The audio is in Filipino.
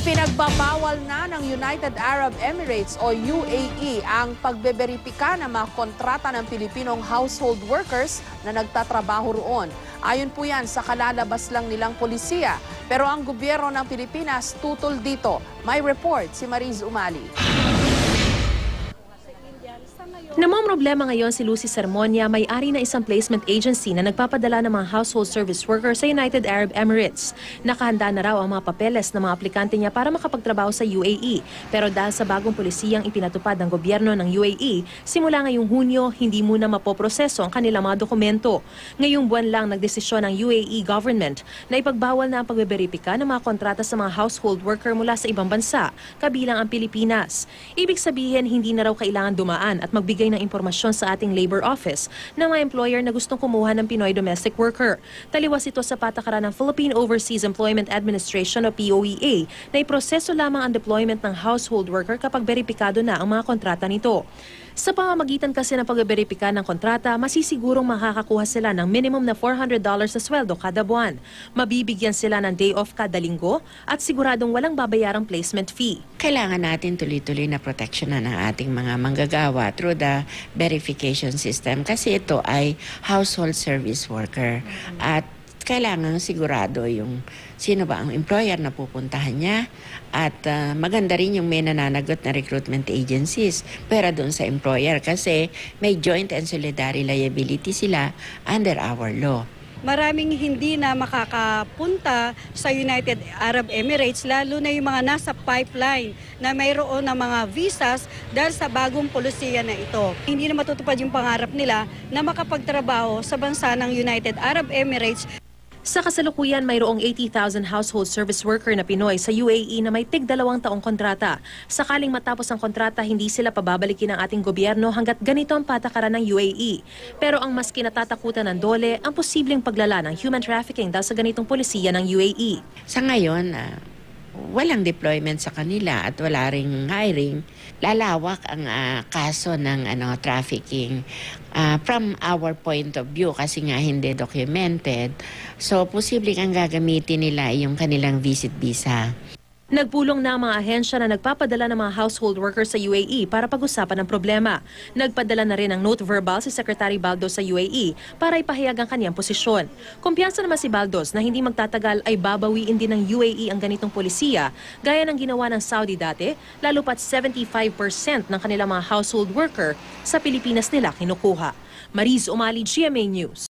Ipinagbabawal na ng United Arab Emirates o UAE ang pagbeberipika ng mga kontrata ng Pilipinong household workers na nagtatrabaho roon. Ayon po yan sa kalalabas lang nilang polisiya. Pero ang gobyerno ng Pilipinas tutol dito. May report si Mariz Umali. Namomroblema ngayon si Lucy Sermonia, may-ari na isang placement agency na nagpapadala ng mga household service workers sa United Arab Emirates. Nakahanda na raw ang mga papeles ng mga aplikante niya para makapagtrabaho sa UAE. Pero dahil sa bagong polisiyang ipinatupad ng gobyerno ng UAE, simula ngayong Hunyo, hindi muna mapoproseso ang kanilang mga dokumento. Ngayong buwan lang nagdesisyon ng UAE government na ipagbawal na ang pagbeberipika ng mga kontrata sa mga household worker mula sa ibang bansa, kabilang ang Pilipinas. Ibig sabihin, hindi na raw kailangan dumaan at magbigay ng impormasyon sa ating labor office ng mga employer na gustong kumuha ng Pinoy domestic worker. Taliwas ito sa patakaran ng Philippine Overseas Employment Administration o POEA na iproseso lamang ang deployment ng household worker kapag beripikado na ang mga kontrata nito. Sa pamamagitan kasi ng pagbeberipika ng kontrata, masisigurong makakakuha sila ng minimum na $400 sa sweldo kada buwan. Mabibigyan sila ng day off kada linggo at siguradong walang babayarang placement fee. Kailangan natin tuloy-tuloy na protection ng ating mga manggagawa through the verification system kasi ito ay household service worker at kailangan sigurado yung sino ba ang employer na pupuntahan niya at maganda rin yung may nananagot na recruitment agencies pero doon sa employer kasi may joint and solidary liability sila under our law. Maraming hindi na makakapunta sa United Arab Emirates, lalo na yung mga nasa pipeline na mayroon ng mga visas dahil sa bagong polisiya na ito. Hindi na matutupad yung pangarap nila na makapagtrabaho sa bansa ng United Arab Emirates. Sa kasalukuyan, mayroong 80,000 household service worker na Pinoy sa UAE na may tig-2 taong kontrata. Sakaling matapos ang kontrata, hindi sila pababalikin ng ating gobyerno hanggat ganito ang patakaran ng UAE. Pero ang mas kinatatakutan ng DOLE, ang posibleng paglala ng human trafficking dahil sa ganitong polisiya ng UAE. Sa ngayon, walang deployment sa kanila at wala ring hiring. Lalawak ang kaso ng trafficking from our point of view kasi nga hindi documented. So, posibleng ang gagamitin nila yung kanilang visit visa. Nagpulong na ang mga ahensya na nagpapadala ng mga household workers sa UAE para pag-usapan ang problema. Nagpadala na rin ng note verbal si Secretary Baldos sa UAE para ipahayag ang kaniyang posisyon. Kumpiyansa naman si Baldos na hindi magtatagal ay babawiin din ng UAE ang ganitong polisiya gaya ng ginawa ng Saudi dati, lalo pat 75% ng kanilang mga household worker sa Pilipinas nila kinukuha. Mariz Umali, GMA News.